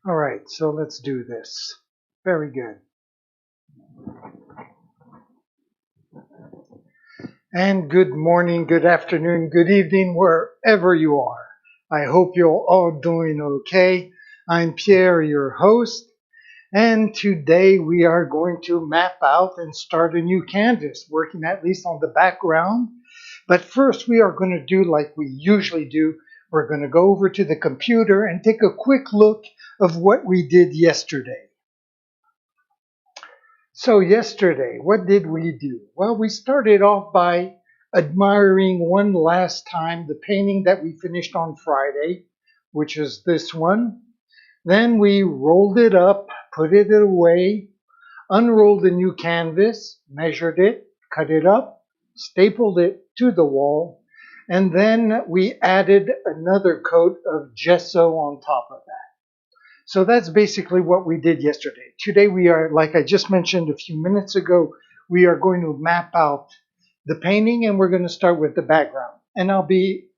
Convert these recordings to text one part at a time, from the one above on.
All right, so let's do this. Very good. And good morning, good afternoon, good evening, wherever you are. I hope you're all doing okay. I'm Pierre, your host, and today we are going to map out and start a new canvas, working at least on the background. But first, we are going to do like we usually do. We're going to go over to the computer and take a quick look of what we did yesterday. So yesterday, what did we do? Well, we started off by admiring one last time the painting that we finished on Friday, which is this one. Then we rolled it up, put it away, unrolled the new canvas, measured it, cut it up, stapled it to the wall, and then we added another coat of gesso on top of that. So that's basically what we did yesterday. Today we are, like I just mentioned a few minutes ago, we are going to map out the painting and we're going to start with the background. And I'll be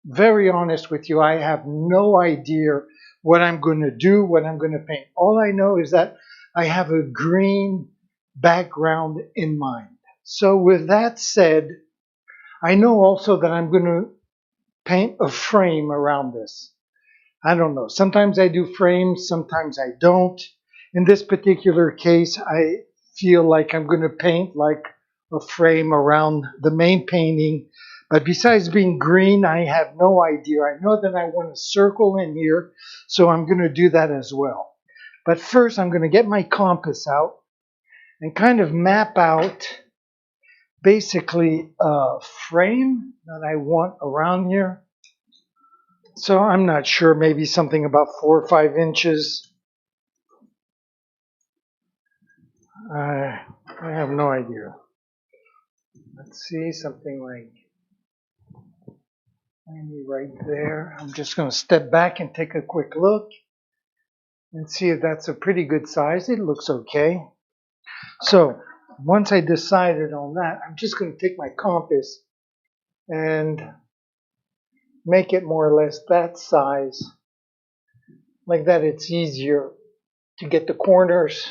very honest with you, I have no idea what I'm going to do, what I'm going to paint. All I know is that I have a green background in mind. So with that said, I know also that I'm going to paint a frame around this. I don't know. Sometimes I do frames, sometimes I don't. In this particular case, I feel like I'm going to paint like a frame around the main painting. But besides being green, I have no idea. I know that I want a circle in here, so I'm going to do that as well. But first, I'm going to get my compass out and kind of map out basically a frame that I want around here. So I'm not sure, maybe something about 4 or 5 inches. I have no idea. Let's see, something like maybe right there. I'm just going to step back and take a quick look and see if that's a pretty good size. It looks okay. So once I decided on that, I'm just going to take my compass and make it more or less that size. Like that, it's easier to get the corners.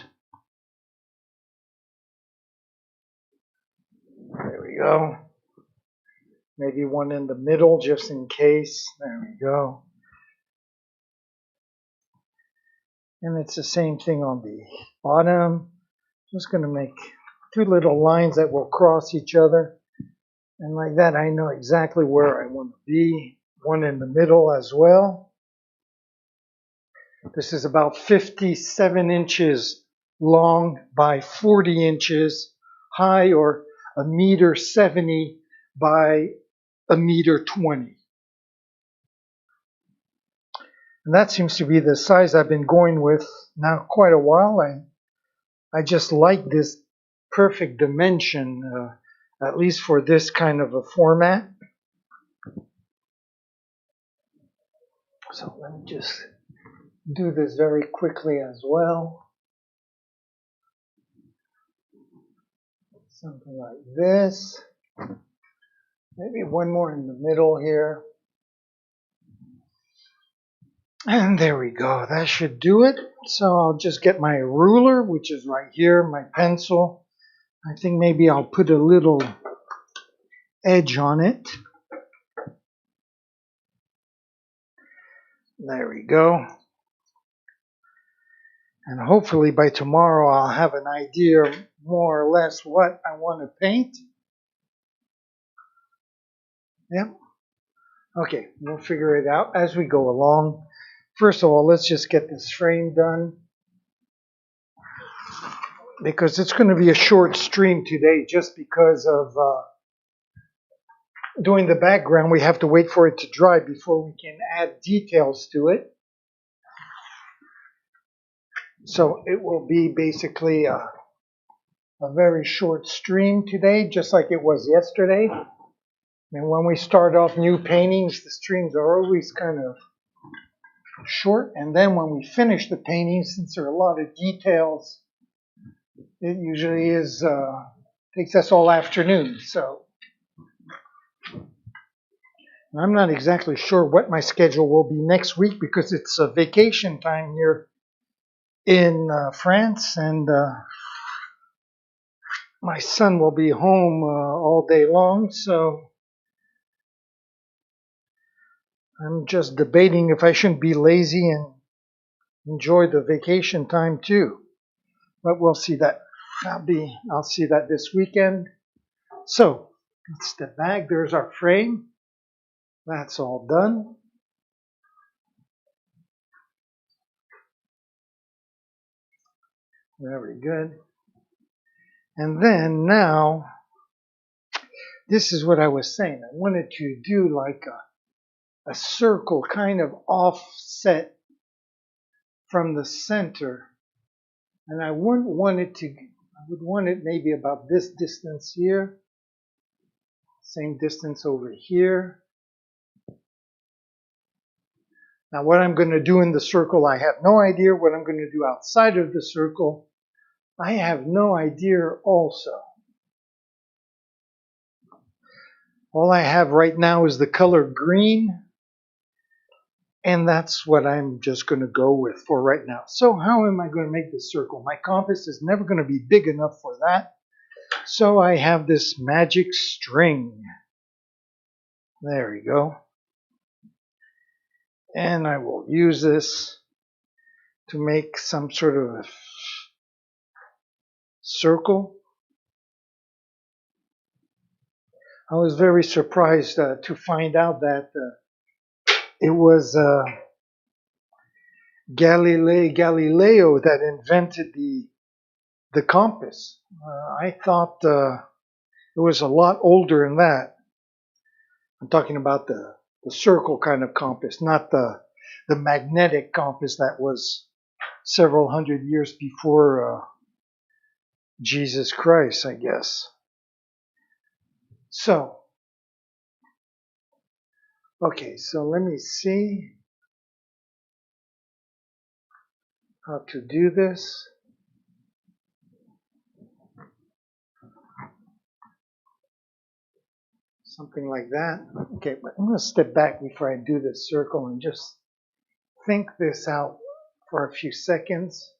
There we go. Maybe one in the middle just in case. There we go. And it's the same thing on the bottom. Just going to make 2 little lines that will cross each other. And like that, I know exactly where I want to be. One in the middle as well. This is about 57 inches long by 40 inches high, or 1.70 m by 1.20 m. And that seems to be the size I've been going with now quite a while. I just like this perfect dimension, at least for this kind of a format. So let me just do this very quickly as well. Something like this. Maybe one more in the middle here. And there we go. That should do it. So I'll just get my ruler, which is right here, my pencil. I think maybe I'll put a little edge on it. There we go. And hopefully by tomorrow I'll have an idea more or less what I want to paint. Yep. Okay, we'll figure it out as we go along. First of all, let's just get this frame done, because it's going to be a short stream today just because of doing the background. We have to wait for it to dry before we can add details to it. So it will be basically a very short stream today, just like it was yesterday. And when we start off new paintings, the streams are always kind of short. And then when we finish the painting, since there are a lot of details, it usually takes us all afternoon. So I'm not exactly sure what my schedule will be next week because it's a vacation time here in France, and my son will be home all day long, so I'm just debating if I shouldn't be lazy and enjoy the vacation time too. But we'll see that. I'll see that this weekend. So let's step back. There's our frame. That's all done. Very good. And then now, this is what I was saying. I wanted to do like a circle kind of offset from the center. And I wouldn't want it to, I would want it maybe about this distance here. Same distance over here. Now what I'm going to do in the circle, I have no idea. What I'm going to do outside of the circle, I have no idea also. All I have right now is the color green, and that's what I'm just going to go with for right now. So how am I going to make this circle? My compass is never going to be big enough for that. So I have this magic string. There we go. And I will use this to make some sort of a circle. I was very surprised to find out that it was Galileo that invented the compass. I thought it was a lot older than that. I'm talking about the circle kind of compass, not the magnetic compass that was several hundred years before Jesus Christ, I guess. So, okay, so let me see how to do this. Something like that. Okay, but I'm going to step back before I do this circle and just think this out for a few seconds.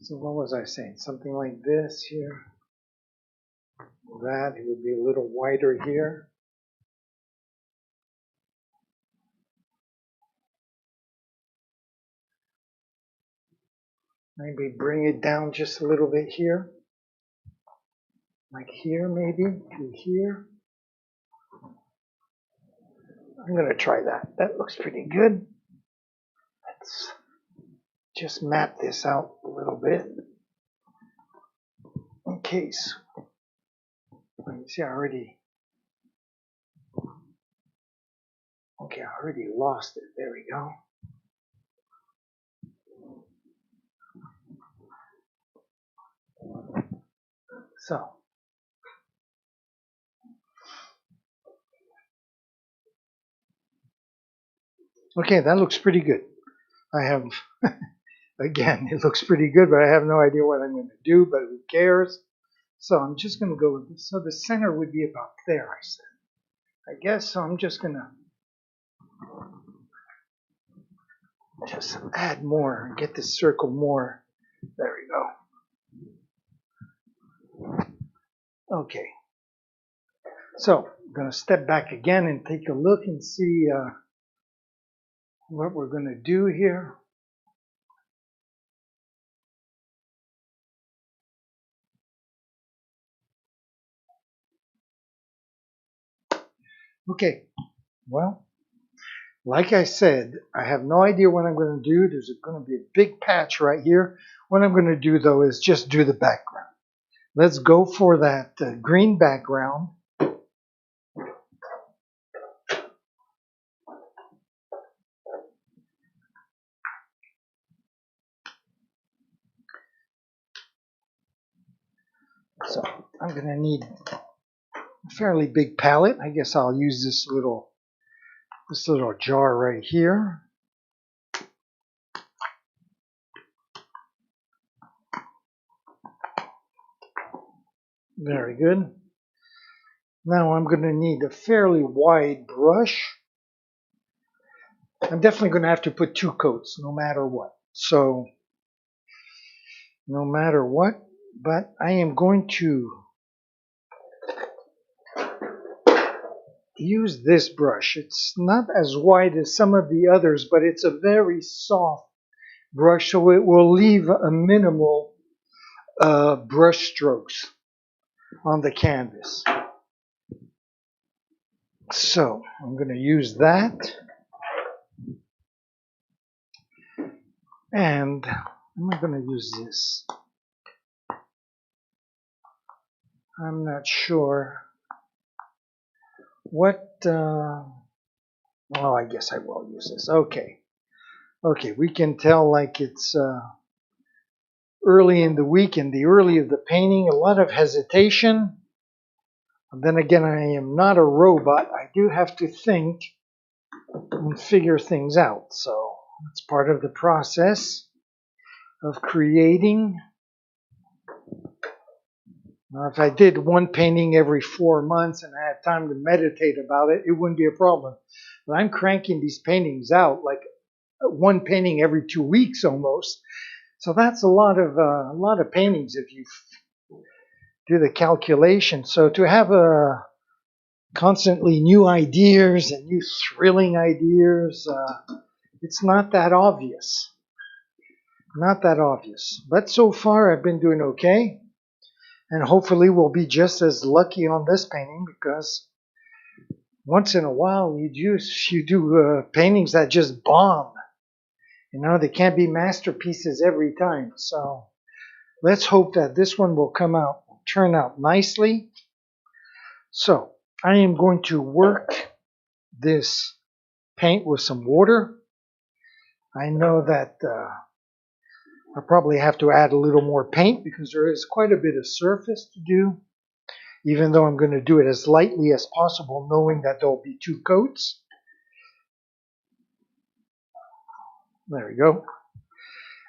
So what was I saying? Something like this here. That, it would be a little wider here. Maybe bring it down just a little bit here. Like here, maybe, to here. I'm going to try that. That looks pretty good. Let's just map this out a little bit. In case. Let me see, I already lost it. There we go. So. Okay, that looks pretty good. I have, again, it looks pretty good, but I have no idea what I'm going to do, but who cares? So I'm just going to go with this. So the center would be about there, I said. I guess, so I'm just going to just add more and get this circle more. There we go. Okay. So I'm going to step back again and take a look and see what we're going to do here. Okay, well, like I said, I have no idea what I'm going to do. There's going to be a big patch right here. What I'm going to do, though, is just do the background. Let's go for that green background. So I'm going to need a fairly big palette. I guess I'll use this little jar right here. Very good. Now I'm going to need a fairly wide brush. I'm definitely going to have to put 2 coats no matter what. So, no matter what, but I am going to use this brush. It's not as wide as some of the others, but it's a very soft brush, so it will leave a minimal brush strokes on the canvas. So I'm going to use that, and I'm going to use this. I'm not sure what, oh, I guess I will use this. Okay, we can tell like it's early in the week, in the early of the painting, a lot of hesitation. And then again, I am not a robot. I do have to think and figure things out. So it's part of the process of creating. Now, if I did one painting every 4 months and I had time to meditate about it, it wouldn't be a problem. But I'm cranking these paintings out like one painting every 2 weeks almost. So that's a lot of paintings if you do the calculation. So to have constantly new ideas and new thrilling ideas, it's not that obvious. Not that obvious. But so far I've been doing okay. And hopefully we'll be just as lucky on this painting, because once in a while you do paintings that just bomb. You know, they can't be masterpieces every time. So let's hope that this one will turn out nicely. So I am going to work this paint with some water. I know that I'll probably have to add a little more paint because there is quite a bit of surface to do, even though I'm going to do it as lightly as possible, knowing that there'll be 2 coats. There we go.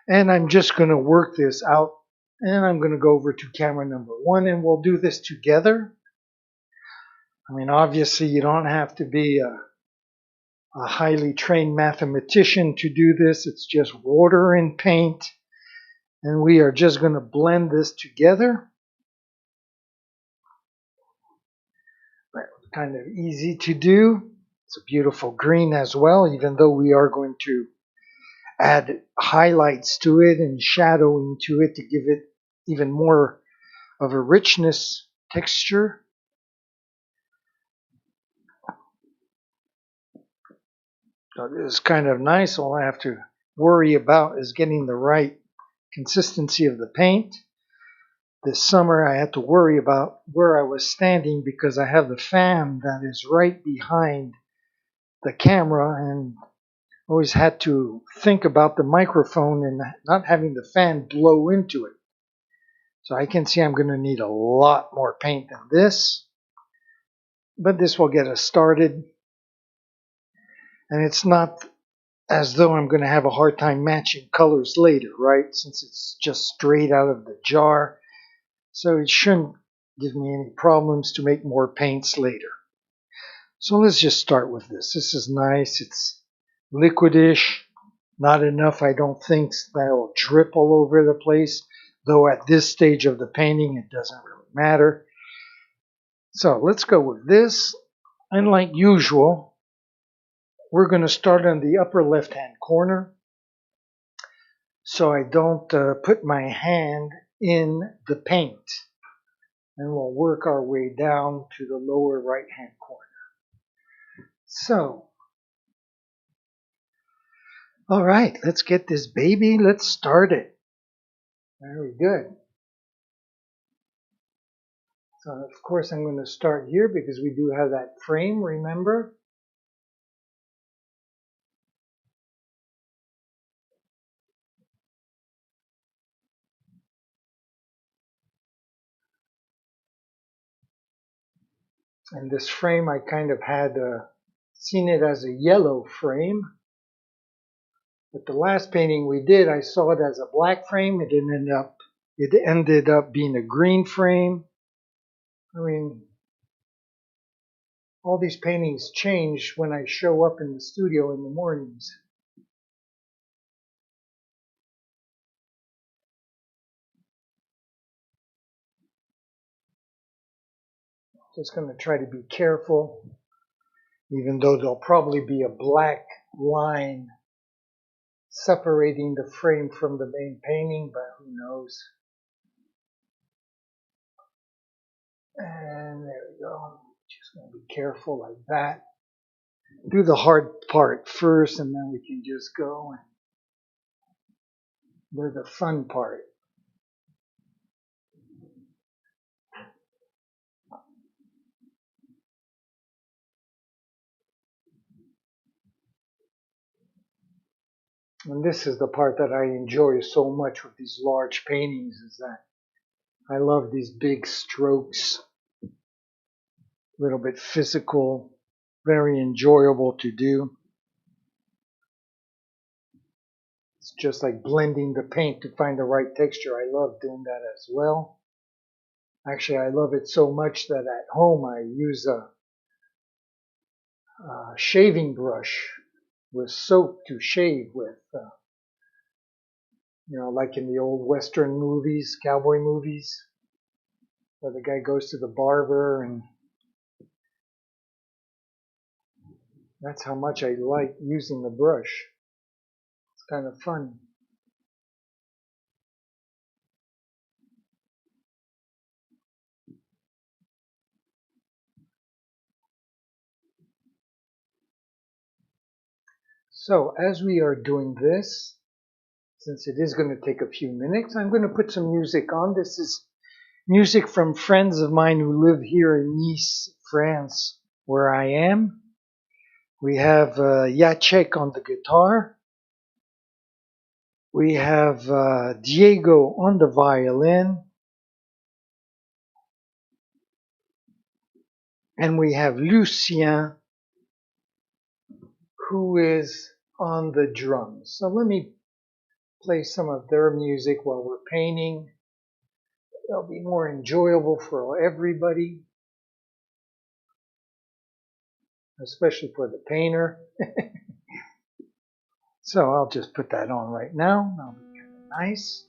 And I'm just going to work this out, and I'm going to go over to camera number 1, and we'll do this together. I mean, obviously you don't have to be a highly trained mathematician to do this. It's just water and paint, and we are just going to blend this together. Kind of easy to do. It's a beautiful green as well, even though we are going to add highlights to it and shadowing to it to give it even more of a richness texture. So this is kind of nice. All I have to worry about is getting the right consistency of the paint. This summer I had to worry about where I was standing because I have the fan that is right behind the camera, and always had to think about the microphone and not having the fan blow into it. So I can see I'm going to need a lot more paint than this, but this will get us started. And it's not as though I'm going to have a hard time matching colors later, right? Since it's just straight out of the jar. So it shouldn't give me any problems to make more paints later. So let's just start with this. This is nice. It's liquidish. Not enough, I don't think, that it will drip all over the place. Though at this stage of the painting, it doesn't really matter. So let's go with this. And like usual, we're going to start on the upper left-hand corner, so I don't put my hand in the paint. And we'll work our way down to the lower right-hand corner. So, all right, let's get this baby. Let's start it. Very good. So, of course, I'm going to start here because we do have that frame, remember? And this frame, I kind of had seen it as a yellow frame. But the last painting we did, I saw it as a black frame. It ended up being a green frame. I mean, all these paintings change when I show up in the studio in the mornings. Just going to try to be careful, even though there'll probably be a black line separating the frame from the main painting, but who knows. And there we go. Just going to be careful like that. Do the hard part first, and then we can just go and do the fun part. And this is the part that I enjoy so much with these large paintings, is that I love these big strokes, a little bit physical, very enjoyable to do. It's just like blending the paint to find the right texture. I love doing that as well. Actually, I love it so much that at home I use a shaving brush with soap to shave with, like in the old Western movies, cowboy movies, where the guy goes to the barber, and that's how much I like using the brush. It's kind of fun. So as we are doing this, since it is going to take a few minutes, I'm going to put some music on. This is music from friends of mine who live here in Nice, France, where I am. We have Jacek on the guitar. We have Diego on the violin. And we have Lucien, who is on the drums. So let me play some of their music while we're painting. It'll be more enjoyable for everybody, especially for the painter. So I'll just put that on right now. That'll be kind of nice.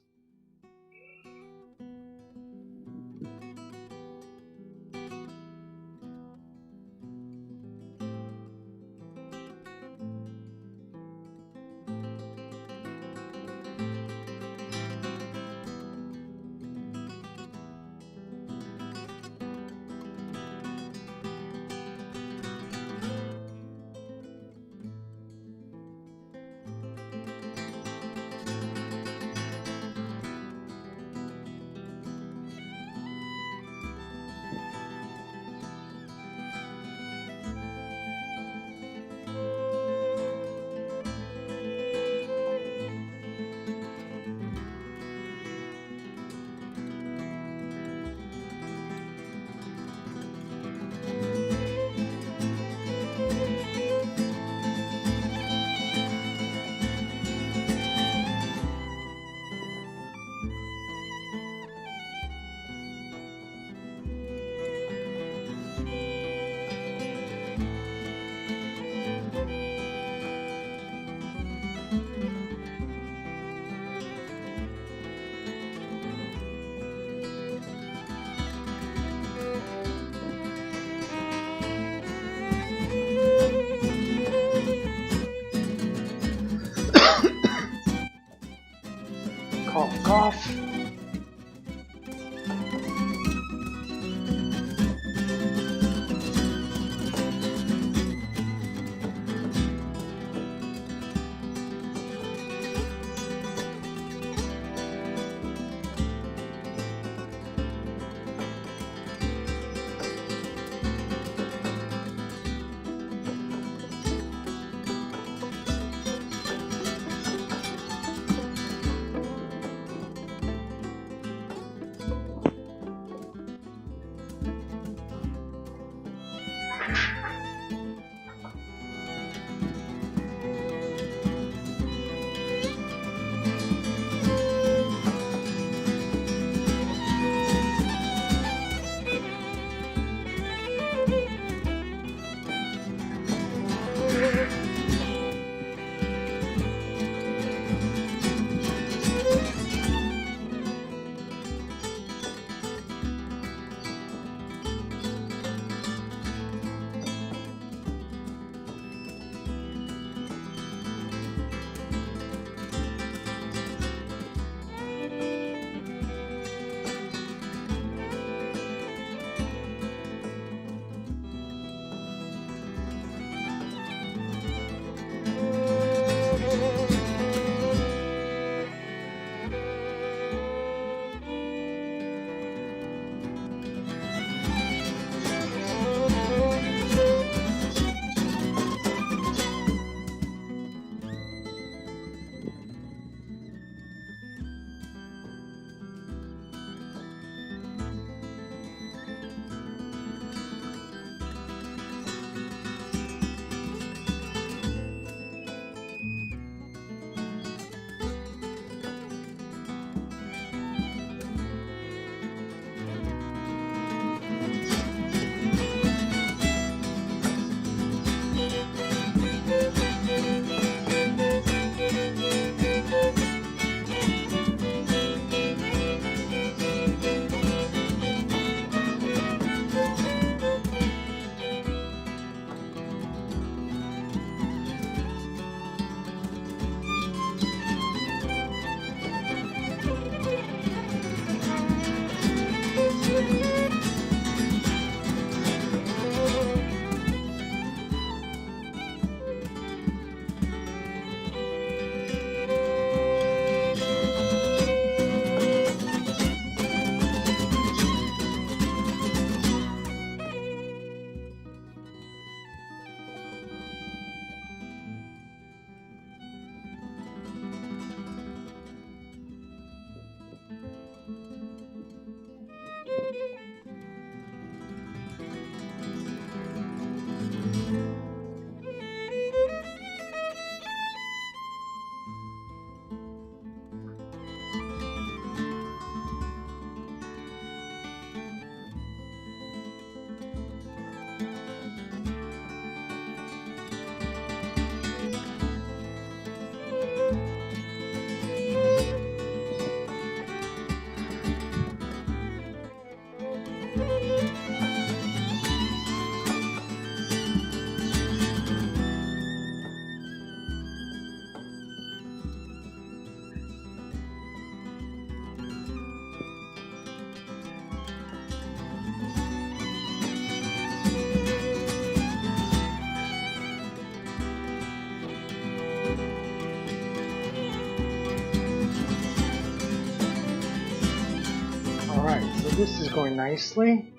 this is going nicely.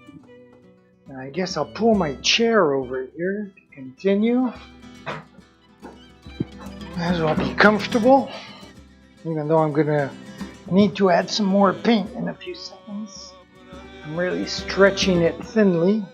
And I guess I'll pull my chair over here to continue. Might as well be comfortable, even though I'm going to need to add some more paint in a few seconds. I'm really stretching it thinly.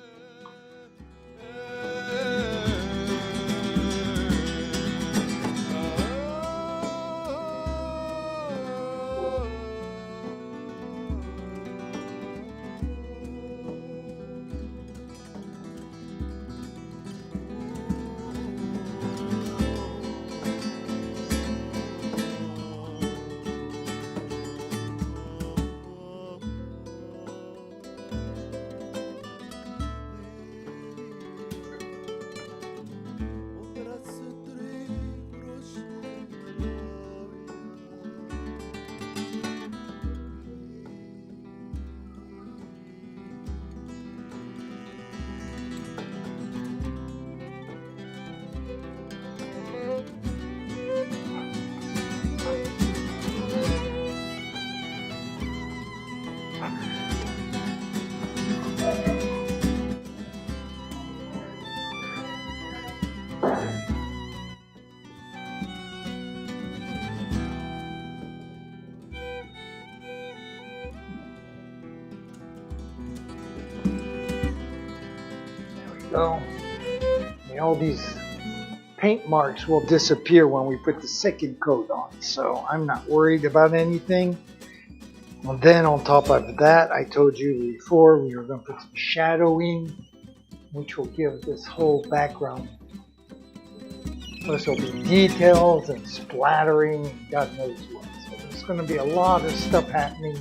So, all these paint marks will disappear when we put the second coat on, so I'm not worried about anything. And then on top of that, I told you before we were going to put some shadowing, which will give this whole background. Plus there'll be details and splattering, and God knows what. So there's going to be a lot of stuff happening,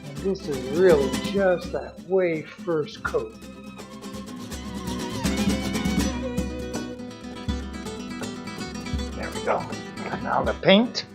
and this is really just that way first coat. Go. And now the paint.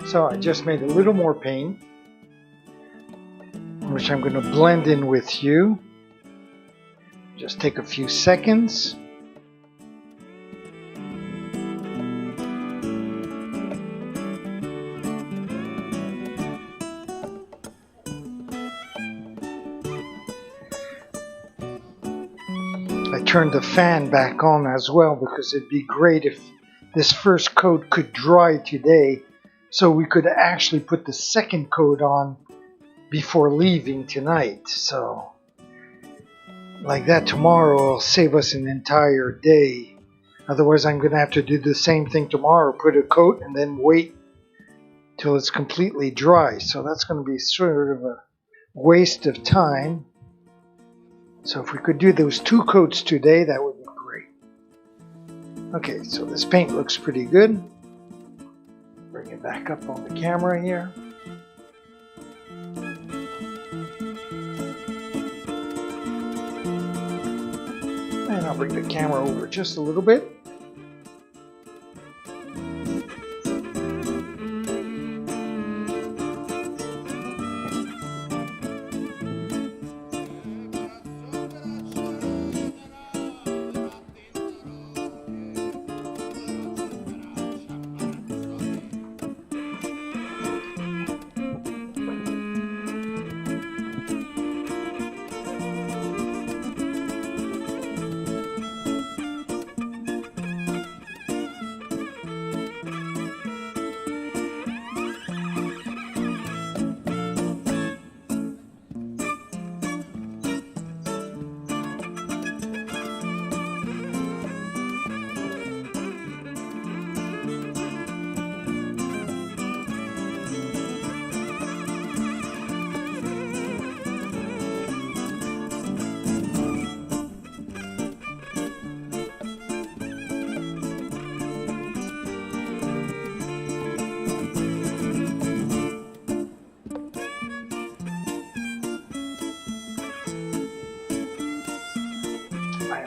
So I just made a little more paint, which I'm going to blend in with Hue. Just take a few seconds. I turned the fan back on as well because it'd be great if this first coat could dry today, so we could actually put the second coat on before leaving tonight. So like that tomorrow will save us an entire day. Otherwise I'm going to have to do the same thing tomorrow, put a coat and then wait till it's completely dry. So that's going to be sort of a waste of time. So if we could do those two coats today, that would be great. Okay, so this paint looks pretty good. Bring it back up on the camera here. And I'll bring the camera over just a little bit.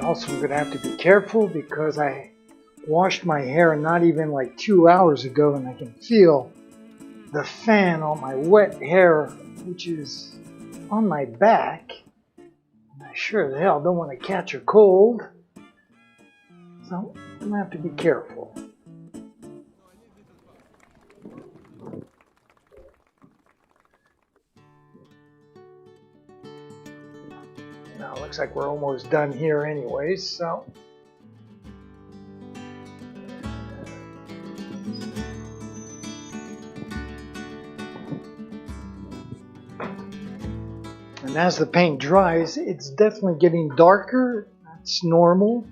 also am going to have to be careful because I washed my hair not even like 2 hours ago, and I can feel the fan on my wet hair, which is on my back. And I sure as hell don't want to catch a cold, so I'm going to have to be careful. Now, looks like we're almost done here anyways, so. And as the paint dries, it's definitely getting darker. That's normal.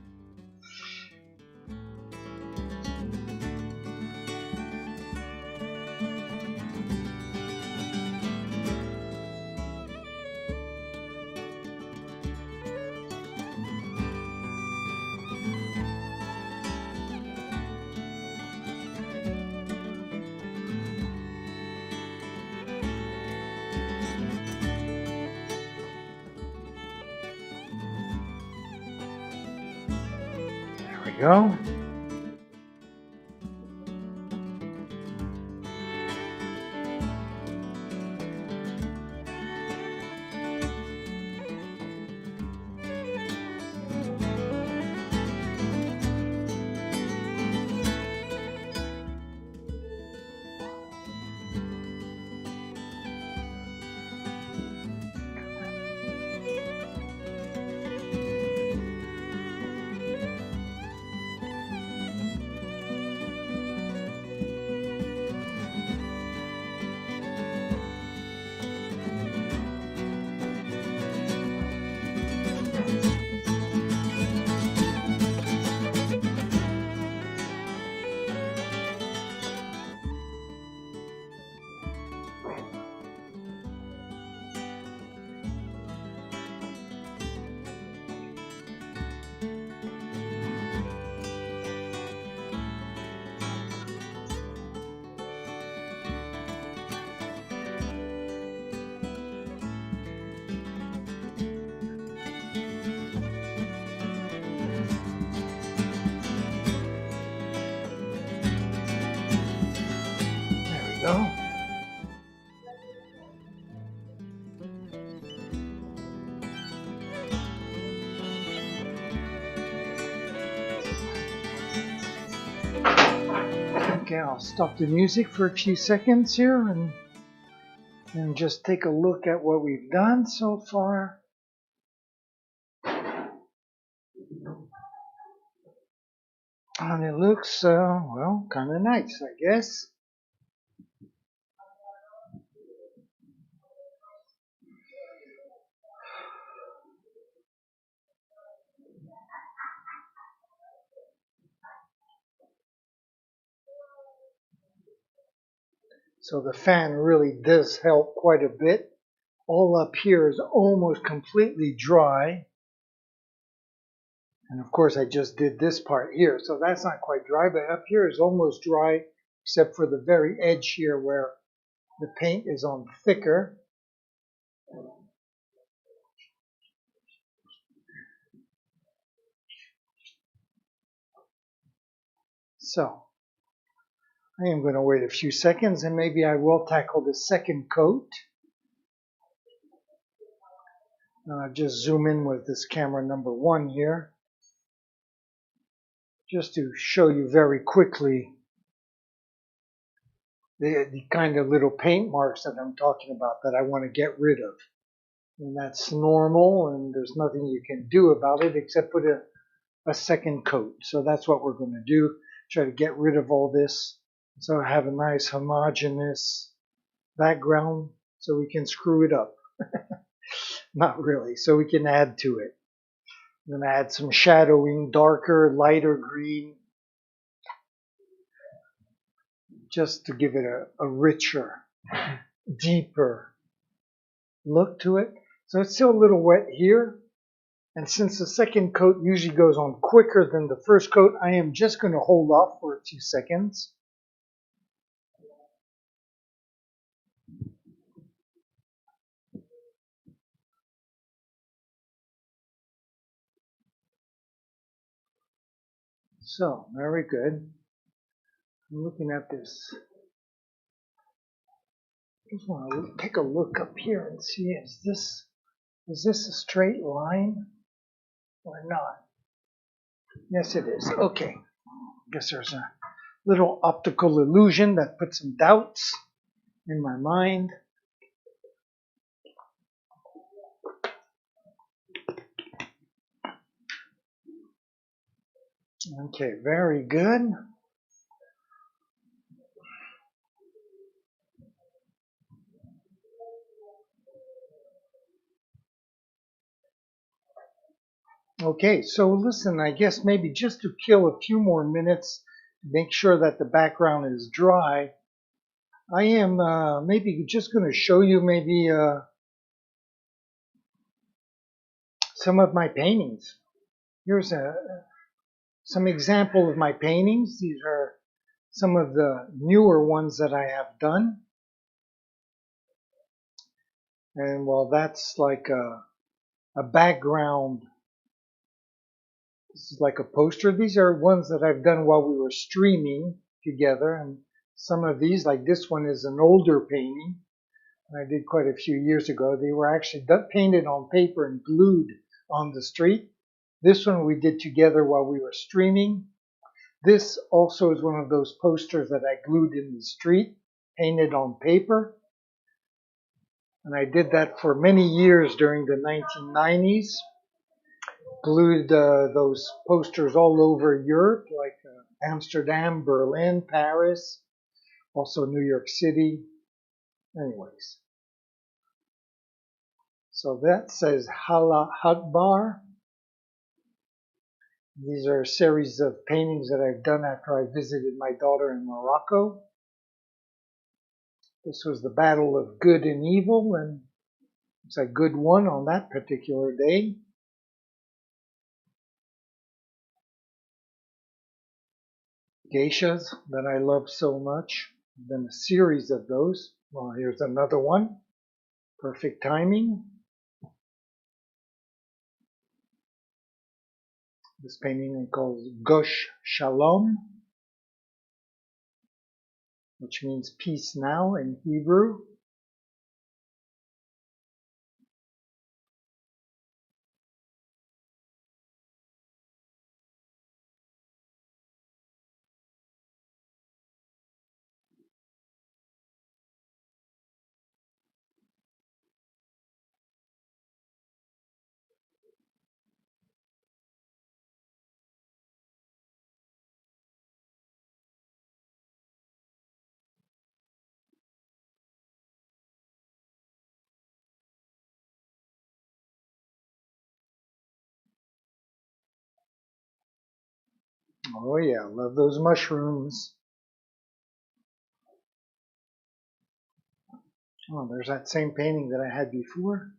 There we go. Go. Okay, I'll stop the music for a few seconds here and just take a look at what we've done so far. And it looks, well, kind of nice, I guess. So the fan really does help quite a bit. All up here is almost completely dry. And of course I just did this part here, so that's not quite dry, but up here is almost dry, except for the very edge here where the paint is on thicker. So I am going to wait a few seconds and maybe I will tackle the second coat. Just zoom in with this camera number 1 here, just to show you very quickly the kind of little paint marks that I'm talking about that I want to get rid of. And that's normal, and there's nothing you can do about it except put a second coat. So that's what we're going to do, try to get rid of all this so I have a nice homogeneous background so we can screw it up. Not really, so we can add to it. I'm going to add some shadowing, darker, lighter green, just to give it a richer, deeper look to it. So it's still a little wet here. And since the second coat usually goes on quicker than the first coat, I am just going to hold off for a few seconds. So, very good. I'm looking at this. I just want to take a look up here and see, is this a straight line or not? Yes, it is. Okay. I guess there's a little optical illusion that put some doubts in my mind. Okay, very good. Okay, so listen, I guess maybe just to kill a few more minutes to make sure that the background is dry, I am maybe just going to show you maybe some of my paintings. Here's some example of my paintings. These are some of the newer ones that I have done. And well, that's like a background. This is like a poster. These are ones that I've done while we were streaming together. And some of these, like this one, is an older painting I did quite a few years ago. They were actually painted on paper and glued on the street. This one we did together while we were streaming. This also is one of those posters that I glued in the street, painted on paper. And I did that for many years during the 1990s. Glued those posters all over Europe, like Amsterdam, Berlin, Paris, also New York City. Anyways. So that says Hala Akbar. These are a series of paintings that I've done after I visited my daughter in Morocco. This was the battle of good and evil, and it's a good one on that particular day. Geishas that I love so much. I've done a series of those. Well, here's another one. Perfect timing. This painting is called Gosh Shalom, which means peace now in Hebrew. Oh yeah, love those mushrooms. Oh, there's that same painting that I had before.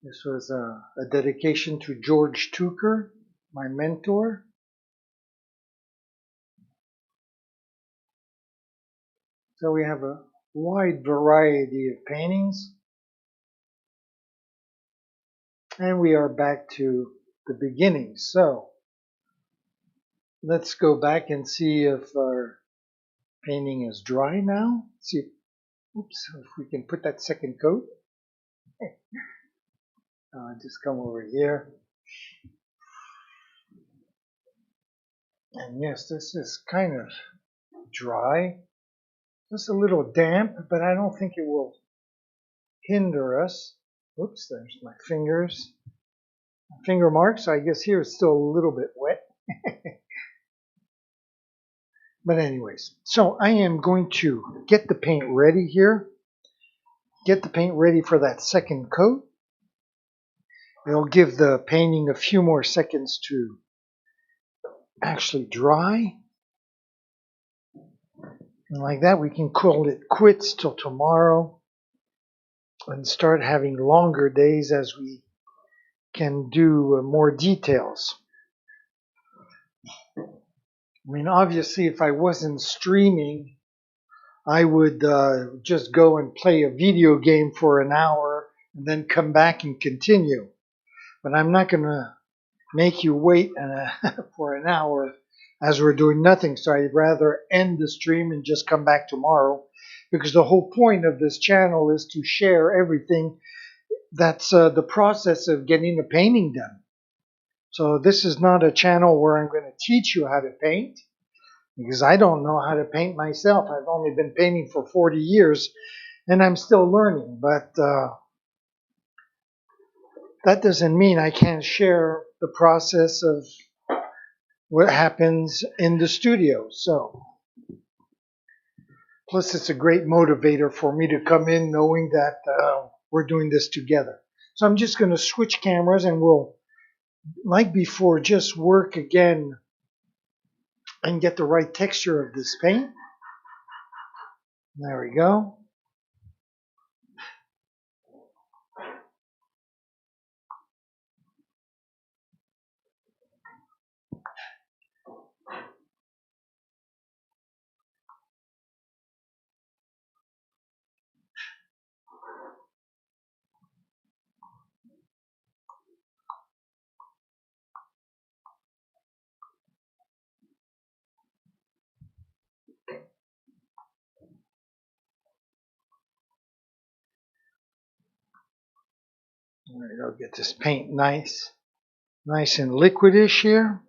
This was a dedication to George Tucker, my mentor. So we have a wide variety of paintings. And we are back to the beginning. So let's go back and see if our painting is dry now. See, oops, if we can put that second coat. Just come over here. And yes, this is kind of dry. Just a little damp, but I don't think it will hinder us. Oops, there's my fingers. Finger marks. I guess here it's still a little bit wet. But anyways, so I am going to get the paint ready here. Get the paint ready for that second coat. It'll give the painting a few more seconds to actually dry. And like that, we can call it quits till tomorrow and start having longer days as we can do more details. I mean, obviously, if I wasn't streaming, I would just go and play a video game for an hour and then come back and continue. But I'm not going to make you wait for an hour as we're doing nothing. So I'd rather end the stream and just come back tomorrow, because the whole point of this channel is to share everything that's the process of getting a painting done. So this is not a channel where I'm going to teach you how to paint, because I don't know how to paint myself. I've only been painting for 40 years and I'm still learning, but that doesn't mean I can't share the process of what happens in the studio. So, plus it's a great motivator for me to come in knowing that we're doing this together. So I'm just going to switch cameras and we'll, like before, just work again and get the right texture of this paint. There we go. There we go. Get this paint nice and liquidish here.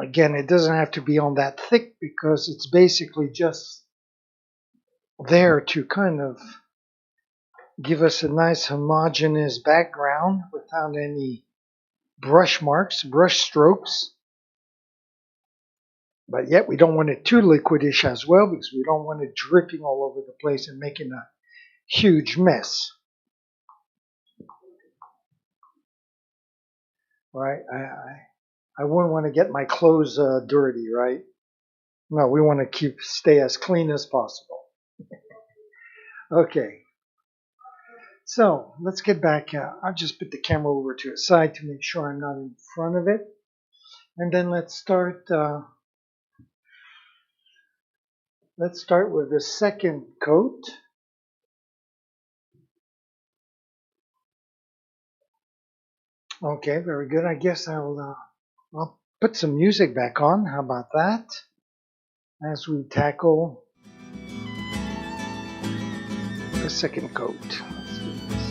Again, it doesn't have to be on that thick because it's basically just there to kind of give us a nice homogeneous background without any brush marks, brush strokes. But yet we don't want it too liquidish as well, because we don't want it dripping all over the place and making a huge mess. Right? I wouldn't want to get my clothes dirty, right? No, we want to stay as clean as possible. Okay. So let's get back. I'll just put the camera over to the side to make sure I'm not in front of it. And then let's start with the second coat. Okay, very good. I guess I'll put some music back on. How about that? As we tackle the second coat. Let's do this.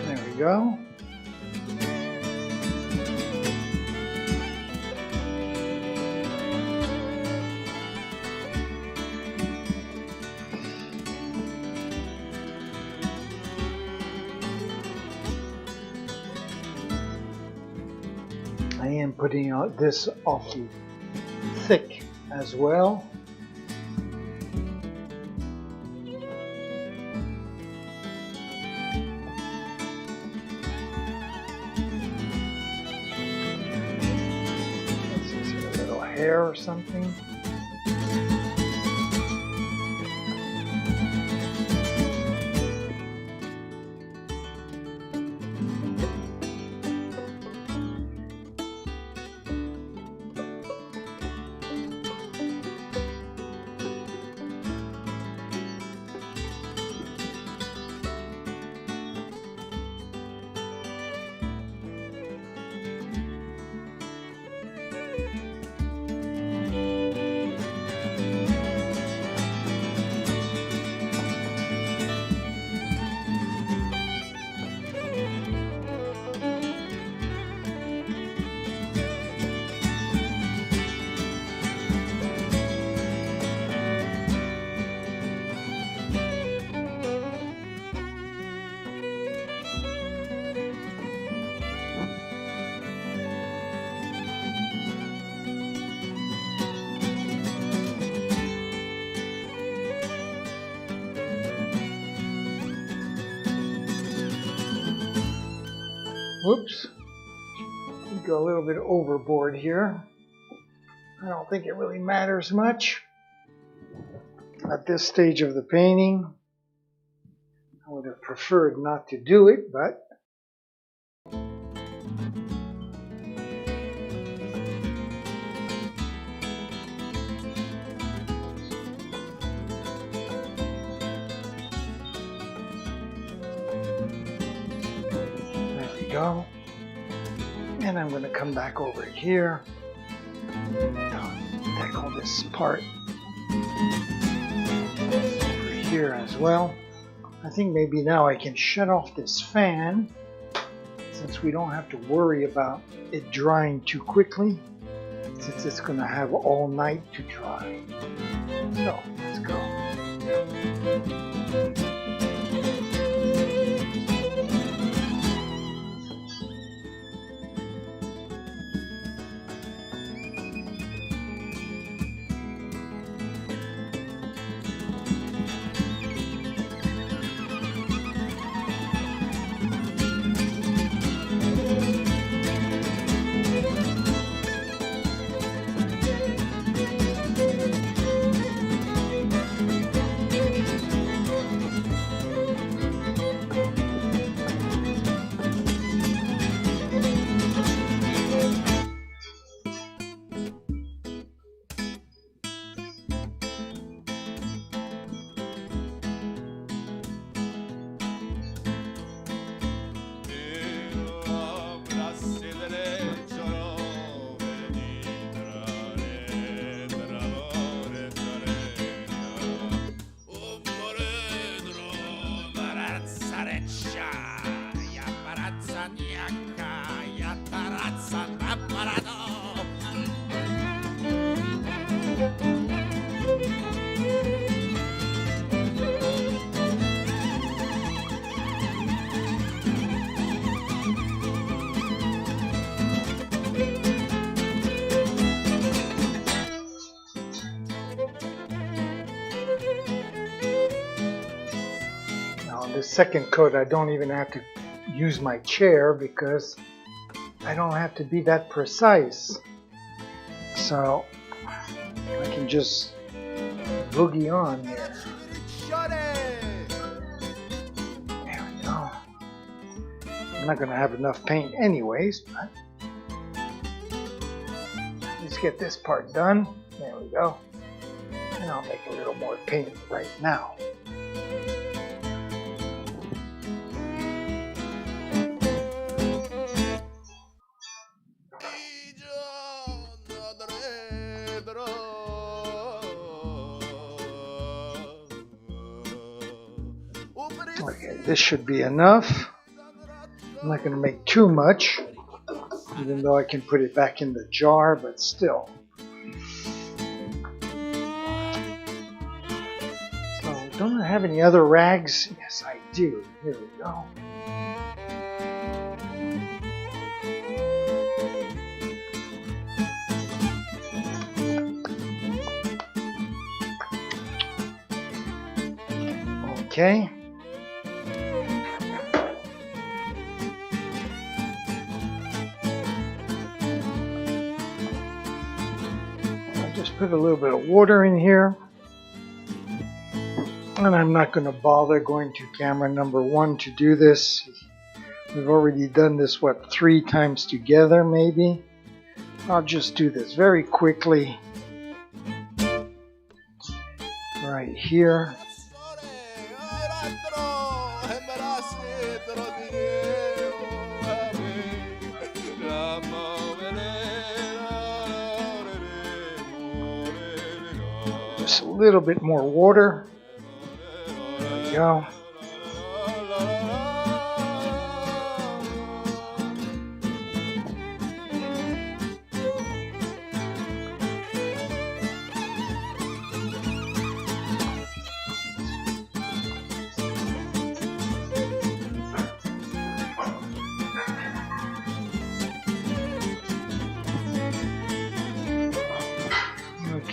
There we go. am putting out this awfully thick as well. Hair or something. Whoops, we go a little bit overboard here. I don't think it really matters much at this stage of the painting. I would have preferred not to do it, but go. And I'm going to come back over here. Now, tackle this part over here as well. I think maybe now I can shut off this fan since we don't have to worry about it drying too quickly, since it's going to have all night to dry. So let's go. The second coat, I don't even have to use my chair because I don't have to be that precise. So I can just boogie on there. There we go. I'm not going to have enough paint anyways, but let's get this part done. There we go. And I'll make a little more paint right now. Okay, this should be enough. I'm not going to make too much, even though I can put it back in the jar, but still. So, don't I have any other rags? Yes, I do. Here we go. Okay. I'll just put a little bit of water in here. And I'm not going to bother going to camera number 1 to do this. We've already done this, 3 times together maybe. I'll just do this very quickly right here. Just a little bit more water. There we go.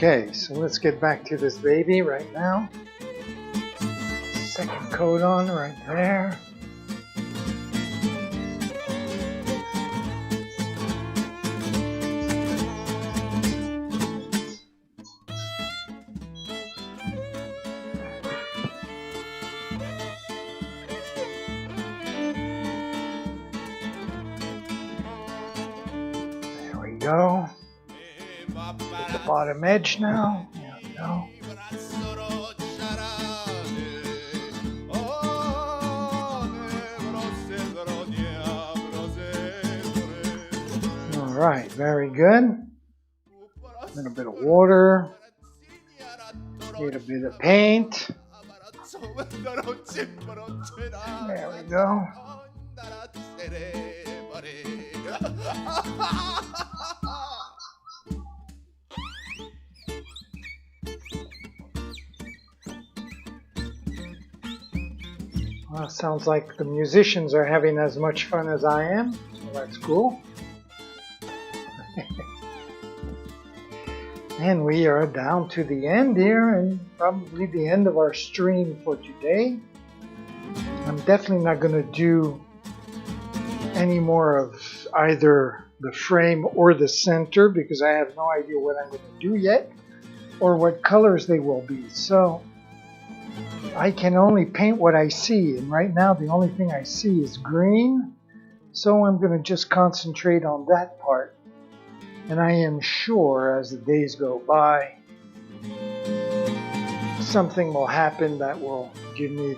Okay, so let's get back to this baby right now. Second coat on right there. There we go. At the bottom edge now. There we go. All right, very good. A little bit of water. A little bit of paint. There we go. Well, sounds like the musicians are having as much fun as I am. So that's cool. And we are down to the end here, and probably the end of our stream for today. I'm definitely not going to do any more of either the frame or the center because I have no idea what I'm going to do yet or what colors they will be. So I can only paint what I see, and right now the only thing I see is green. So I'm going to just concentrate on that part. And I am sure as the days go by, something will happen that will give me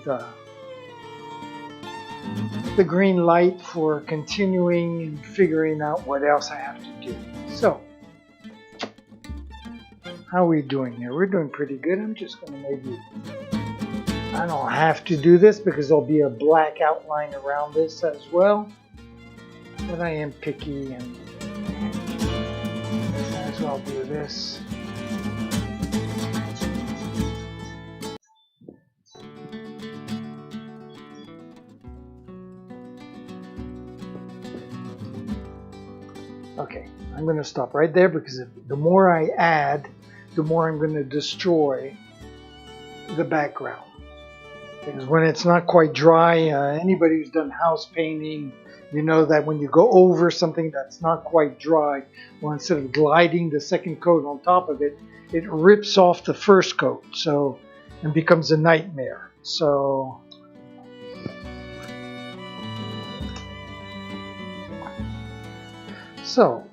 the green light for continuing and figuring out what else I have to do. So, how are we doing here? We're doing pretty good. I'm just going to maybe, I don't have to do this because there'll be a black outline around this as well. But I am picky and might as well do this. Okay, I'm going to stop right there because the more I add, the more I'm going to destroy the background. Because when it's not quite dry, anybody who's done house painting, you know that when you go over something that's not quite dry, well, instead of gliding the second coat on top of it, it rips off the first coat, so and becomes a nightmare. So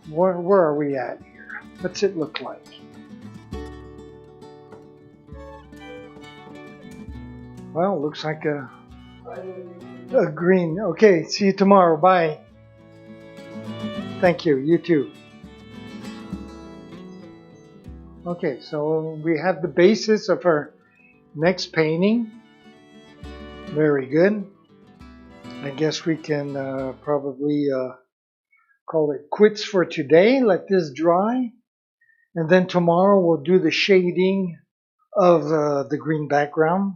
where are we at here? What's it look like? Well, it looks like a green. Okay, see you tomorrow. Bye. Thank you. You too. Okay, so we have the basis of our next painting. Very good. I guess we can probably call it quits for today. Let this dry. And then tomorrow we'll do the shading of the green background.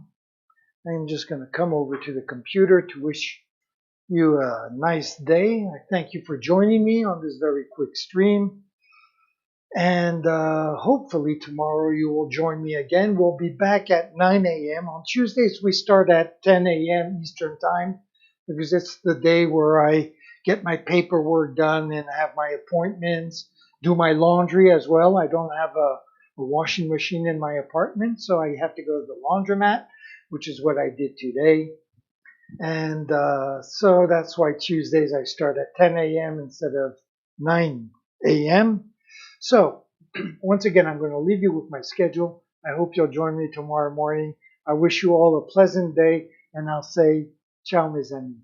I'm just going to come over to the computer to wish you a nice day. I thank you for joining me on this very quick stream. And hopefully tomorrow you will join me again. We'll be back at 9 a.m. On Tuesdays, we start at 10 a.m. Eastern Time because it's the day where I get my paperwork done and have my appointments, do my laundry as well. I don't have a washing machine in my apartment, so I have to go to the laundromat, which is what I did today. And so that's why Tuesdays I start at 10 a.m. instead of 9 a.m. So once again, I'm going to leave you with my schedule. I hope you'll join me tomorrow morning. I wish you all a pleasant day, and I'll say ciao, mes amis.